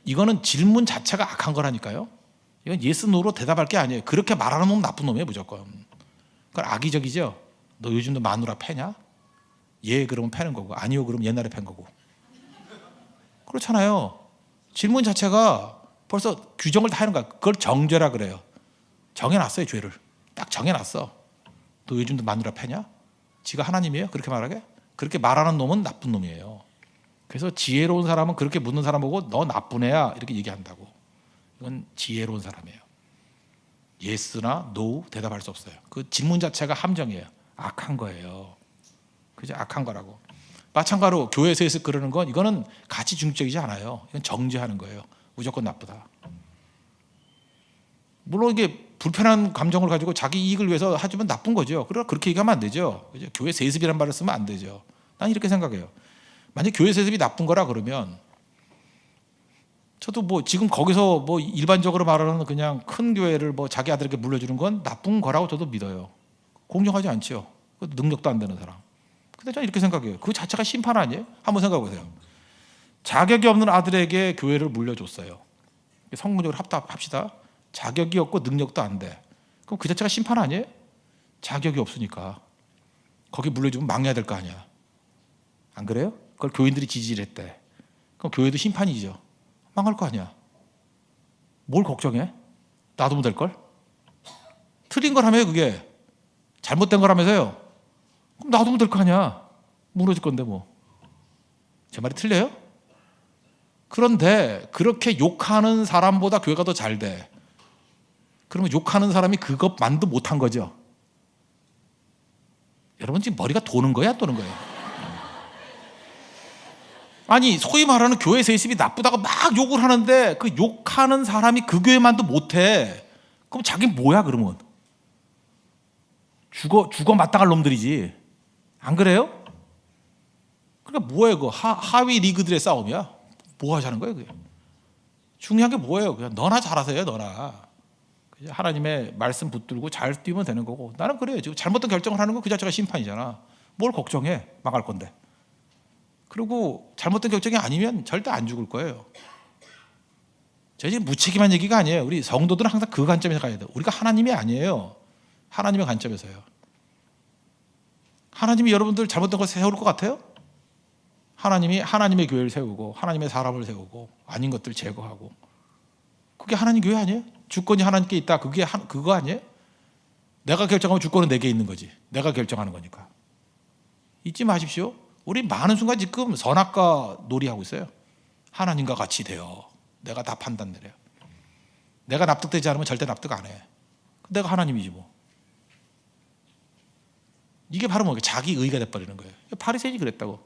이거는 질문 자체가 악한 거라니까요. 이건 예스 노로 대답할 게 아니에요. 그렇게 말하는 놈은 나쁜 놈이에요. 무조건. 그건 악의적이죠. 너 요즘도 마누라 패냐? 예 그러면 패는 거고 아니요 그러면 옛날에 팬 거고. 그렇잖아요. 질문 자체가 벌써 규정을 다 하는 거야. 그걸 정죄라 그래요. 정해놨어요. 죄를 딱 정해놨어. 너 요즘도 마누라 패냐? 지가 하나님이에요? 그렇게 말하게? 그렇게 말하는 놈은 나쁜 놈이에요. 그래서 지혜로운 사람은 그렇게 묻는 사람 보고 너 나쁜 애야 이렇게 얘기한다고. 이건 지혜로운 사람이에요. 예스나 노 대답할 수 없어요. 그 질문 자체가 함정이에요. 악한 거예요. 그죠? 악한 거라고. 마찬가지로 교회에서 해서 그러는 건 이거는 가치 중립적이지 않아요. 이건 정죄하는 거예요. 무조건 나쁘다. 물론 이게 불편한 감정을 가지고 자기 이익을 위해서 하지만 나쁜 거죠. 그러나 그렇게 얘기하면 안 되죠. 그죠? 교회 세습이라는 말을 쓰면 안 되죠. 난 이렇게 생각해요. 만약 교회 세습이 나쁜 거라 그러면 저도 뭐 지금 거기서 뭐 일반적으로 말하는 그냥 큰 교회를 뭐 자기 아들에게 물려주는 건 나쁜 거라고 저도 믿어요. 공정하지 않죠. 능력도 안 되는 사람. 근데 저는 이렇게 생각해요. 그 자체가 심판 아니에요? 한번 생각해 보세요. 자격이 없는 아들에게 교회를 물려줬어요. 성문적으로 합시다. 자격이 없고 능력도 안 돼. 그럼 그 자체가 심판 아니에요? 자격이 없으니까. 거기 물려주면 망해야 될 거 아니야. 안 그래요? 그걸 교인들이 지지를 했대. 그럼 교회도 심판이죠. 망할 거 아니야. 뭘 걱정해? 놔두면 될걸? 틀린 거라며요 그게. 잘못된 거라면서요. 그럼 놔두면 될 거 아니야. 무너질 건데 뭐. 제 말이 틀려요? 그런데 그렇게 욕하는 사람보다 교회가 더 잘 돼. 그러면 욕하는 사람이 그것만도 못한 거죠. 여러분 지금 머리가 도는 거야 안 도는 거예요? 아니 소위 말하는 교회 세습이 나쁘다고 막 욕을 하는데 그 욕하는 사람이 그 교회만도 못해. 그럼 자기는 뭐야 그러면? 죽어 마땅할 놈들이지. 안 그래요? 그러니까 뭐예요 그 하위 리그들의 싸움이야? 뭐 하자는 거예요 그게? 중요한 게 뭐예요? 그냥 너나 잘하세요 너나. 하나님의 말씀 붙들고 잘 뛰면 되는 거고. 나는 그래요. 지금 잘못된 결정을 하는 건 그 자체가 심판이잖아. 뭘 걱정해? 망할 건데. 그리고 잘못된 결정이 아니면 절대 안 죽을 거예요. 제가 지금 무책임한 얘기가 아니에요. 우리 성도들은 항상 그 관점에서 가야 돼요. 우리가 하나님이 아니에요. 하나님의 관점에서요. 하나님이 여러분들 잘못된 걸 세울 것 같아요? 하나님이 하나님의 교회를 세우고 하나님의 사람을 세우고 아닌 것들 제거하고. 그게 하나님 교회 아니에요? 주권이 하나님께 있다. 그게 그거 아니에요? 내가 결정하면 주권은 내게 있는 거지. 내가 결정하는 거니까. 잊지 마십시오. 우리 많은 순간 지금 선악과 놀이하고 있어요. 하나님과 같이 되어 내가 다 판단 내려요. 내가 납득되지 않으면 절대 납득 안 해. 내가 하나님이지 뭐. 이게 바로 뭐 자기 의가 돼버리는 거예요. 바리새인이 그랬다고.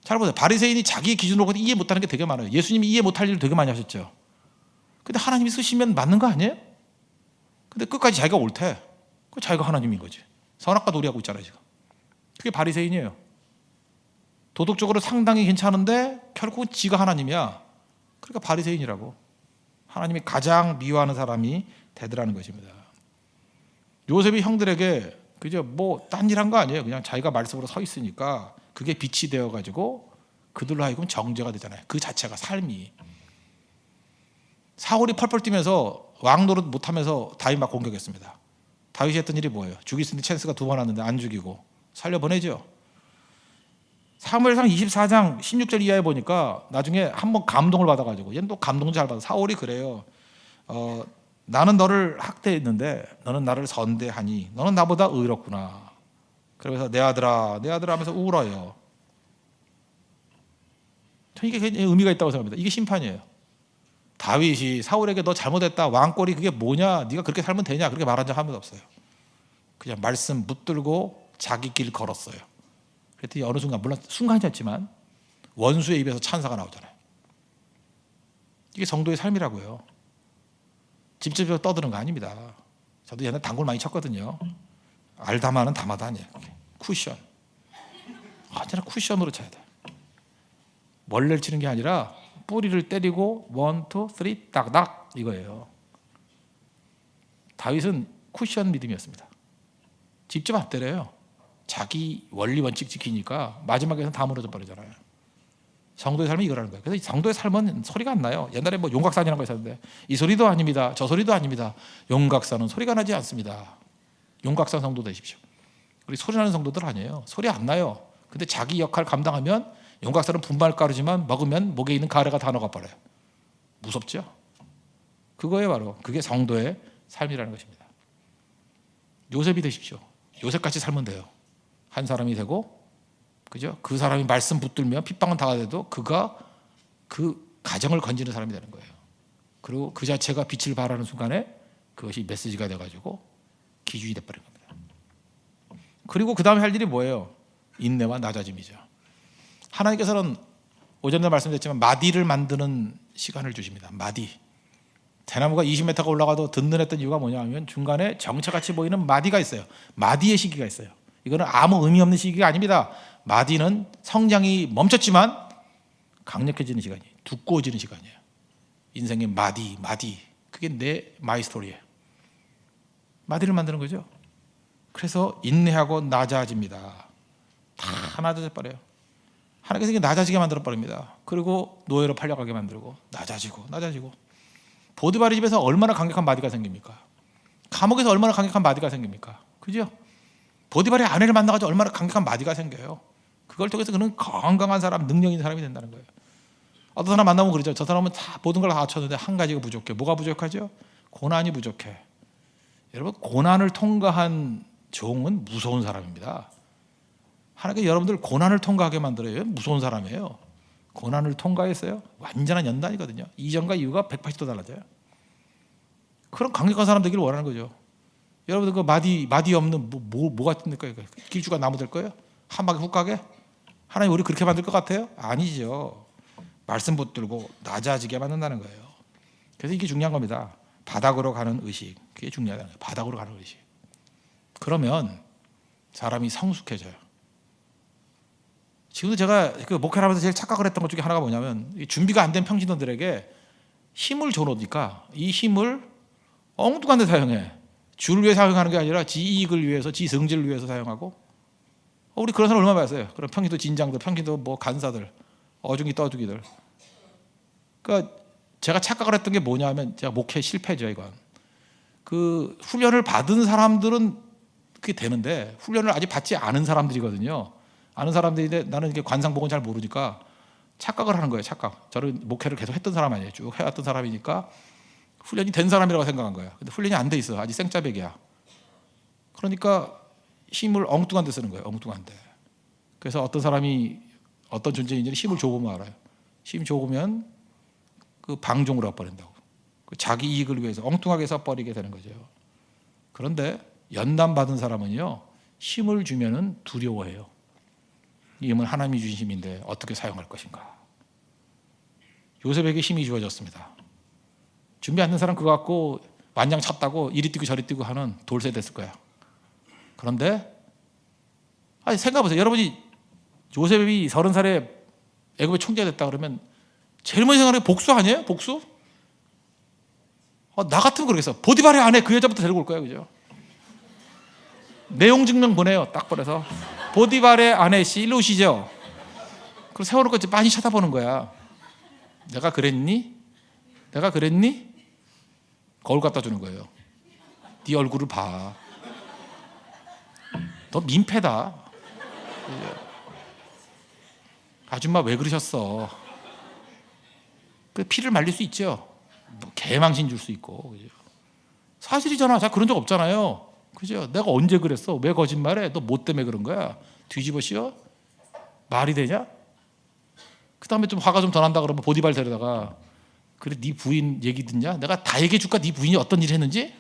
잘 보세요. 바리새인이 자기 기준으로 이해 못하는 게 되게 많아요. 예수님이 이해 못할 일을 되게 많이 하셨죠. 근데 하나님이 쓰시면 맞는 거 아니에요? 근데 끝까지 자기가 옳대. 그 자기가 하나님인 거지. 선악과 놀이하고 있잖아요 지금. 그게 바리새인이에요. 도덕적으로 상당히 괜찮은데 결국은 지가 하나님이야. 그러니까 바리새인이라고. 하나님이 가장 미워하는 사람이 되더라는 것입니다. 요셉이 형들에게 그저 뭐 딴 일 한 거 아니에요. 그냥 자기가 말씀으로 서 있으니까 그게 빛이 되어가지고 그들로 하여금 정죄가 되잖아요. 그 자체가 삶이. 사울이 펄펄 뛰면서 왕 노릇 못하면서 다윗 막 공격했습니다. 다윗이 했던 일이 뭐예요? 죽일 수 있는 찬스가 2번 왔는데 안 죽이고 살려보내죠. 사무엘상 24장 16절 이하에 보니까 나중에 한번 감동을 받아가지고, 얘는 또 감동 잘 받아. 사울이 그래요. 나는 너를 학대했는데 너는 나를 선대하니 너는 나보다 의롭구나. 그러면서 내 아들아 내 아들아 하면서 울어요. 저는 이게 굉장히 의미가 있다고 생각합니다. 이게 심판이에요. 다윗이 사울에게 너 잘못했다, 왕꼴이 그게 뭐냐, 네가 그렇게 살면 되냐, 그렇게 말한 적 한 번도 없어요. 그냥 말씀 붙들고 자기 길 걸었어요. 그랬더니 어느 순간, 물론 순간이었지만 원수의 입에서 찬사가 나오잖아요. 이게 성도의 삶이라고요. 직접적으로 떠드는 거 아닙니다. 저도 옛날에 단골 많이 쳤거든요. 알다마는 다마다 아니에요. 쿠션. 언제나 쿠션으로 쳐야 돼. 멀리를 치는 게 아니라 뿌리를 때리고 1, 2, 3 딱딱 이거예요. 다윗은 쿠션 믿음이었습니다. 직접 안 때려요. 자기 원리 원칙 지키니까 마지막에는 다 무너져 버리잖아요. 성도의 삶이 이거라는 거예요. 그래서 성도의 삶은 소리가 안 나요. 옛날에 뭐 용각산이라는 거 있었는데 이 소리도 아닙니다, 저 소리도 아닙니다. 용각산은 소리가 나지 않습니다. 용각산 성도 되십시오. 우리 소리 나는 성도들 아니에요. 소리 안 나요. 근데 자기 역할 감당하면 용각산은 분말가루지만 먹으면 목에 있는 가래가 다 녹아버려요. 무섭죠? 그거에 바로 그게 성도의 삶이라는 것입니다. 요셉이 되십시오. 요셉같이 살면 돼요. 한 사람이 되고, 그죠? 그 사람이 말씀 붙들면 핍박은 당하더라도 그가 그 가정을 건지는 사람이 되는 거예요. 그리고 그 자체가 빛을 발하는 순간에 그것이 메시지가 돼가지고 기준이 돼버린 겁니다. 그리고 그 다음에 할 일이 뭐예요? 인내와 낮아짐이죠. 하나님께서는 오전에 말씀드렸지만 마디를 만드는 시간을 주십니다. 마디. 대나무가 20m가 올라가도 든든했던 이유가 뭐냐 하면 중간에 정체같이 보이는 마디가 있어요. 마디의 시기가 있어요. 이거는 아무 의미 없는 시기가 아닙니다. 마디는 성장이 멈췄지만 강력해지는 시간이에요. 두꺼워지는 시간이에요. 인생의 마디. 그게 마이 스토리예요. 마디를 만드는 거죠. 그래서 인내하고 낮아집니다. 다 낮아져 버려요. 하나님께서 이게 낮아지게 만들어 버립니다. 그리고 노예로 팔려가게 만들고 낮아지고. 보디바리 집에서 얼마나 강력한 마디가 생깁니까? 감옥에서 얼마나 강력한 마디가 생깁니까? 그죠? 보디바리 아내를 만나가지고 얼마나 강력한 마디가 생겨요. 그걸 통해서 그는 건강한 사람, 능력 있는 사람이 된다는 거예요. 어떤 사람 만나면 그러죠. 저 사람은 다 모든 걸 다 갖췄는데 한 가지가 부족해. 뭐가 부족하죠? 고난이 부족해. 여러분, 고난을 통과한 종은 무서운 사람입니다. 하나님께 여러분들 고난을 통과하게 만들어요. 무서운 사람이에요. 고난을 통과했어요. 완전한 연단이거든요. 이전과 이후가 180도 달라져요. 그런 강력한 사람 되기를 원하는 거죠. 여러분들 그 마디 없는 뭐가 됩니까? 길쭉한 나무 될 거예요? 한 방에 훅 가게? 하나님 우리 그렇게 만들 것 같아요? 아니죠. 말씀 붙들고 낮아지게 만든다는 거예요. 그래서 이게 중요한 겁니다. 바닥으로 가는 의식. 그게 중요하다는 거예요. 바닥으로 가는 의식. 그러면 사람이 성숙해져요. 지금도 제가 그 목회를 하면서 제일 착각을 했던 것 중에 하나가 뭐냐면, 준비가 안 된 평신도들에게 힘을 줘놓으니까 이 힘을 엉뚱한 데 사용해. 주를 위해 사용하는 게 아니라 지 이익을 위해서, 지 성질을 위해서 사용하고. 우리 그런 사람 얼마나 봤어요. 그런 평신도 진장들, 평신도 뭐 간사들, 어중이 떠주기들. 그러니까 제가 착각을 했던 게 뭐냐면, 제가 목회 실패죠. 이건 그 훈련을 받은 사람들은 그게 되는데 훈련을 아직 받지 않은 사람들이거든요. 아는 사람들인데 나는 이게 관상복은 잘 모르니까 착각을 하는 거예요. 착각. 저는 목회를 계속 했던 사람 아니에요. 쭉 해왔던 사람이니까 훈련이 된 사람이라고 생각한 거예요. 근데 훈련이 안 돼 있어. 아직 생짜배기야. 그러니까 힘을 엉뚱한 데 쓰는 거예요. 엉뚱한 데. 그래서 어떤 사람이 어떤 존재인지는 힘을 줘보면 알아요. 힘 줘보면 그 방종으로 해버린다고. 그 자기 이익을 위해서 엉뚱하게 써버리게 되는 거죠. 그런데 연단 받은 사람은요, 힘을 주면은 두려워해요. 이 힘은 하나님이 주신 힘인데 어떻게 사용할 것인가. 요셉에게 힘이 주어졌습니다. 준비 안 된 사람 그거 갖고 완장 찼다고 이리 뛰고 저리 뛰고 하는 돌쇠 됐을 거야. 그런데 생각해보세요. 여러분이 요셉이 30살에 애굽의 총재가 됐다 그러면 제일 먼저 생각하는 게 복수 아니에요? 복수? 나 같으면 그러겠어. 보디발의 아내 그 여자부터 데리고 올 거야. 그죠? 내용 증명 보내요. 딱 보내서 보디발의 아내 씨 일로 오시죠. 그럼 세워놓고 이제 많이 쳐다보는 거야. 내가 그랬니? 내가 그랬니? 거울 갖다 주는 거예요. 네 얼굴을 봐. 너 민폐다. 아줌마 왜 그러셨어? 그 피를 말릴 수 있죠. 뭐 개망신 줄 수 있고. 그죠? 사실이잖아. 자, 그런 적 없잖아요. 그죠? 내가 언제 그랬어? 왜 거짓말해? 너 뭐 때문에 그런 거야? 뒤집어 씌워? 말이 되냐? 그 다음에 좀 화가 좀 더 난다 그러면 보디발 데려다가 그래 네 부인 얘기 듣냐? 내가 다 얘기해 줄까? 네 부인이 어떤 일을 했는지?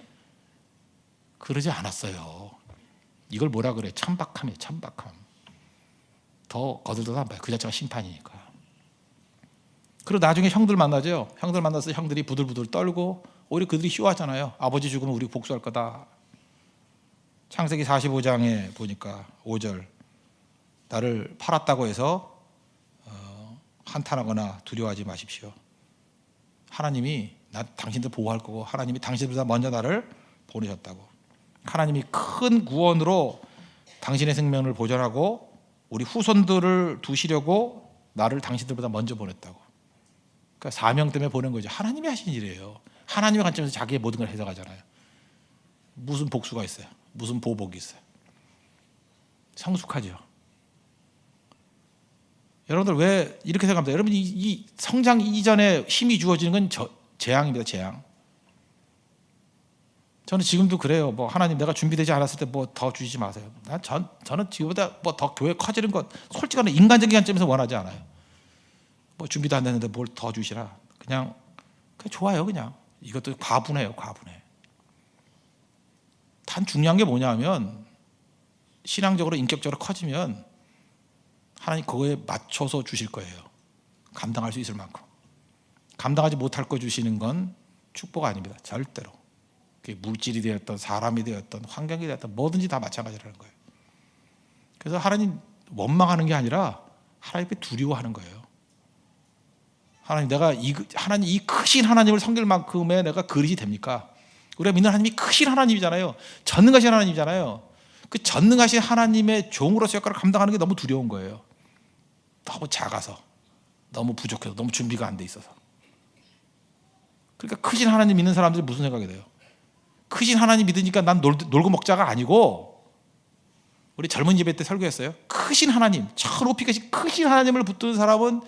그러지 않았어요. 이걸 뭐라 그래? 천박함이에요. 천박함. 더 거들떠도 안 봐요. 그 자체가 심판이니까. 그리고 나중에 형들 만나죠. 형들 만나서 형들이 부들부들 떨고 오히려 그들이 희화하잖아요. 아버지 죽으면 우리 복수할 거다. 창세기 45장에 보니까 5절 나를 팔았다고 해서 한탄하거나 두려워하지 마십시오. 하나님이 당신들 보호할 거고 하나님이 당신들보다 먼저 나를 보내셨다고. 하나님이 큰 구원으로 당신의 생명을 보존하고 우리 후손들을 두시려고 나를 당신들보다 먼저 보냈다고. 그러니까 사명 때문에 보낸 거죠. 하나님이 하신 일이에요. 하나님의 관점에서 자기의 모든 걸 해석하잖아요. 무슨 복수가 있어요? 무슨 보복이 있어요? 성숙하죠. 여러분들 왜 이렇게 생각합니다? 여러분 이 성장 이전에 힘이 주어지는 건 재앙입니다. 재앙. 저는 지금도 그래요. 뭐 하나님 내가 준비되지 않았을 때 뭐 더 주시지 마세요. 저는 지금보다 뭐 더 교회 커지는 것 솔직한 인간적인 관점에서 원하지 않아요. 뭐 준비도 안 됐는데 뭘 더 주시라. 그냥 좋아요. 그냥 이것도 과분해요. 과분해. 단 중요한 게 뭐냐면 신앙적으로 인격적으로 커지면 하나님 그거에 맞춰서 주실 거예요. 감당할 수 있을 만큼. 감당하지 못할 거 주시는 건 축복 아닙니다. 절대로. 그게 물질이 되었던 사람이 되었던 환경이 되었던 뭐든지 다 마찬가지라는 거예요. 그래서 하나님 원망하는 게 아니라 하나님께 두려워하는 거예요. 하나님 이 크신 하나님을 섬길 만큼의 내가 그릇이 됩니까? 우리가 믿는 하나님이 크신 하나님이잖아요. 전능하신 하나님이잖아요. 그 전능하신 하나님의 종으로서 역할을 감당하는 게 너무 두려운 거예요. 너무 작아서, 너무 부족해서, 너무 준비가 안 돼 있어서. 그러니까 크신 하나님 믿는 사람들이 무슨 생각이 돼요? 크신 하나님 믿으니까 난 놀고 먹자가 아니고, 우리 젊은 예배 때 설교했어요. 크신 하나님, 저 높이 계신 크신 하나님을 붙드는 사람은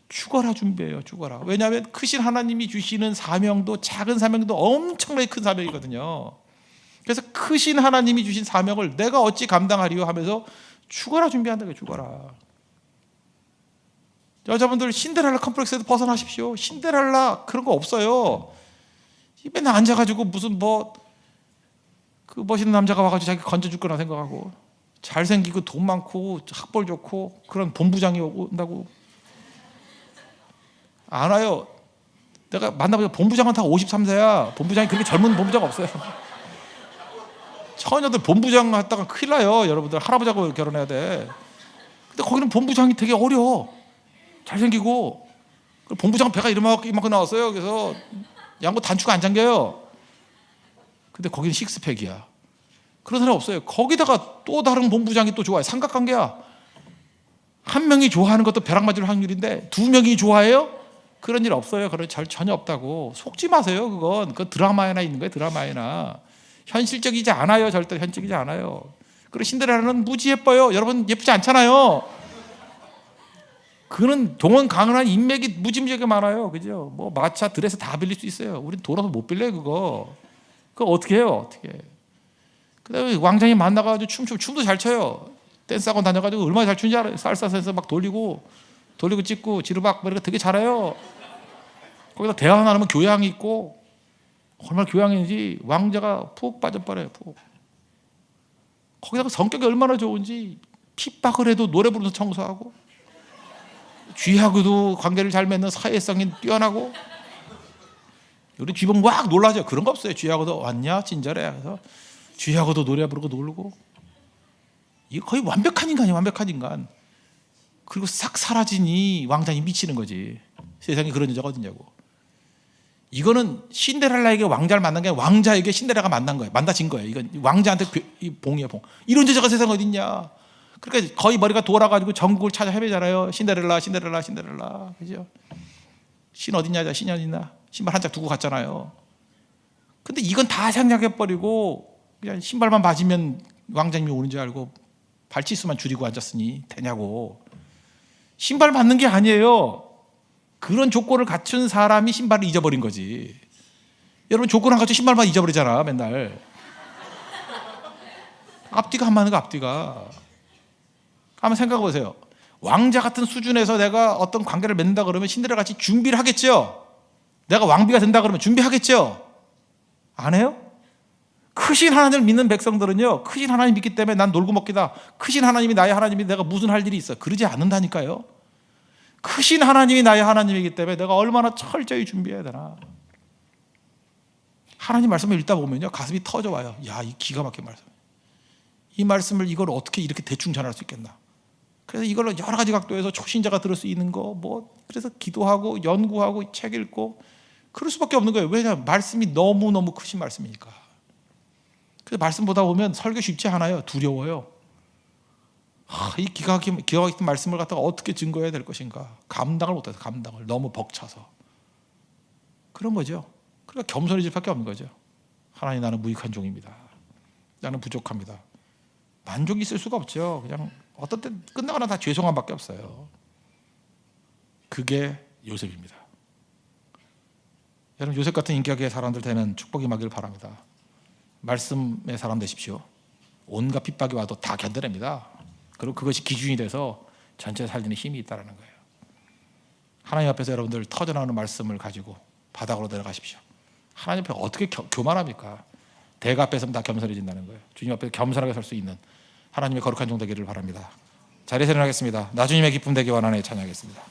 죽어라 준비해요. 죽어라. 왜냐하면 크신 하나님이 주시는 사명도 작은 사명도 엄청나게 큰 사명이거든요. 그래서 크신 하나님이 주신 사명을 내가 어찌 감당하리요 하면서 죽어라 준비한다. 죽어라. 여자분들 신데렐라 컴플렉스에서 벗어나십시오. 신데렐라 그런 거 없어요. 맨날 앉아가지고 무슨 그 멋있는 남자가 와가지고 자기 건져줄 거나 생각하고 잘생기고 돈 많고 학벌 좋고 그런 본부장이 온다고 안 와요. 내가 만나보자. 본부장은 다 53세야. 본부장이 그렇게 젊은 본부장 없어요. 처녀들 본부장 갔다가 큰일 나요. 여러분들 할아버지하고 결혼해야 돼. 근데 거기는 본부장이 되게 어려. 잘생기고 본부장 배가 이만큼 나왔어요. 그래서 양보 단추가 안 잠겨요. 근데 거기는 식스팩이야. 그런 사람 없어요. 거기다가 또 다른 본부장이 또 좋아해. 삼각관계야. 한 명이 좋아하는 것도 벼락 맞을 확률인데 두 명이 좋아해요? 그런 일 없어요. 그런 전혀 없다고. 속지 마세요. 그건 드라마에나 있는 거예요. 드라마에나. 현실적이지 않아요. 절대 현실적이지 않아요. 그리고 신데렐라는 무지 예뻐요. 여러분 예쁘지 않잖아요. 그는 동원 강한 인맥이 무지무지하게 많아요. 그죠? 뭐 마차 드레스 다 빌릴 수 있어요. 우린 돈 없어서 못 빌려요. 그거 어떻게 해요? 어떻게? 그다음에 왕장이 만나가지고 춤도 잘 춰요. 댄스 학원 다녀가지고 얼마나 잘 추는지 알아요. 살사에서 막 돌리고 찍고 지르박 이렇게 되게 잘해요. 거기다 대화 나누면 교양이 있고 얼마나 교양인지 왕자가 푹 빠져버려요. 푹. 거기다가 성격이 얼마나 좋은지 핍박을 해도 노래 부르면서 청소하고 쥐하고도 관계를 잘 맺는 사회성이 뛰어나고 우리 쥐보면 막 놀라죠. 그런 거 없어요. 쥐하고도 왔냐 친절해. 그래서 쥐하고도 노래 부르고 놀고 이거 거의 완벽한 인간이에요. 완벽한 인간. 그리고 싹 사라지니 왕자니 미치는 거지. 세상에 그런 여자가 어딨냐고. 이거는 신데렐라에게 왕자를 만난 게 아니라 왕자에게 신데렐라가 만난 거예요. 만나진 거예요. 이건 왕자한테 봉이에요. 봉. 이런 여자가 세상에 어딨냐. 그러니까 거의 머리가 돌아가지고 전국을 찾아 헤매잖아요. 신데렐라, 신데렐라, 신데렐라. 그죠? 신 어딨냐, 신이 어딨냐. 신발 한 짝 두고 갔잖아요. 근데 이건 다 생략해버리고 그냥 신발만 맞으면 왕자님이 오는 줄 알고 발치수만 줄이고 앉았으니 되냐고. 신발 맞는 게 아니에요. 그런 조건을 갖춘 사람이 신발을 잊어버린 거지. 여러분 조건 안 갖춘 신발만 잊어버리잖아 맨날. 앞뒤가 안 맞는 거 앞뒤가. 한번 생각해 보세요. 왕자 같은 수준에서 내가 어떤 관계를 맺는다 그러면 신데렐라 같이 준비를 하겠죠. 내가 왕비가 된다 그러면 준비하겠죠. 안 해요? 크신 하나님을 믿는 백성들은요, 크신 하나님 믿기 때문에 난 놀고 먹기다, 크신 하나님이 나의 하나님이 내가 무슨 할 일이 있어, 그러지 않는다니까요. 크신 하나님이 나의 하나님이기 때문에 내가 얼마나 철저히 준비해야 되나. 하나님 말씀을 읽다 보면요 가슴이 터져와요. 야, 이 기가 막힌 말씀, 이 말씀을 이걸 어떻게 이렇게 대충 전할 수 있겠나. 그래서 이걸로 여러 가지 각도에서 초신자가 들을 수 있는 거 뭐, 그래서 기도하고 연구하고 책 읽고 그럴 수밖에 없는 거예요. 왜냐하면 말씀이 너무너무 크신 말씀이니까. 그래서 말씀 보다 보면 설교 쉽지 않아요. 두려워요. 이 기가 막힌 말씀을 갖다가 어떻게 증거해야 될 것인가. 감당을 못해서, 감당을 너무 벅차서 그런 거죠. 그러니까 겸손해질 밖에 없는 거죠. 하나님, 나는 무익한 종입니다. 나는 부족합니다. 만족이 있을 수가 없죠. 그냥 어떤 때 끝나거나 다 죄송함밖에 없어요. 그게 요셉입니다. 여러분, 요셉 같은 인격의 사람들 되는 축복이 임하기를 바랍니다. 말씀의 사람 되십시오. 온갖 핍박이 와도 다 견뎌냅니다. 그리고 그것이 기준이 돼서 전체 살리는 힘이 있다는 거예요. 하나님 앞에서 여러분들 터져나오는 말씀을 가지고 바닥으로 내려가십시오. 하나님 앞에 어떻게 교만합니까? 대가 앞에 서면 다 겸손해진다는 거예요. 주님 앞에 겸손하게 설 수 있는 하나님의 거룩한 종 되기를 바랍니다. 자리에서 일어나겠습니다. 나주님의 기쁨 되기 원하네 찬양하겠습니다.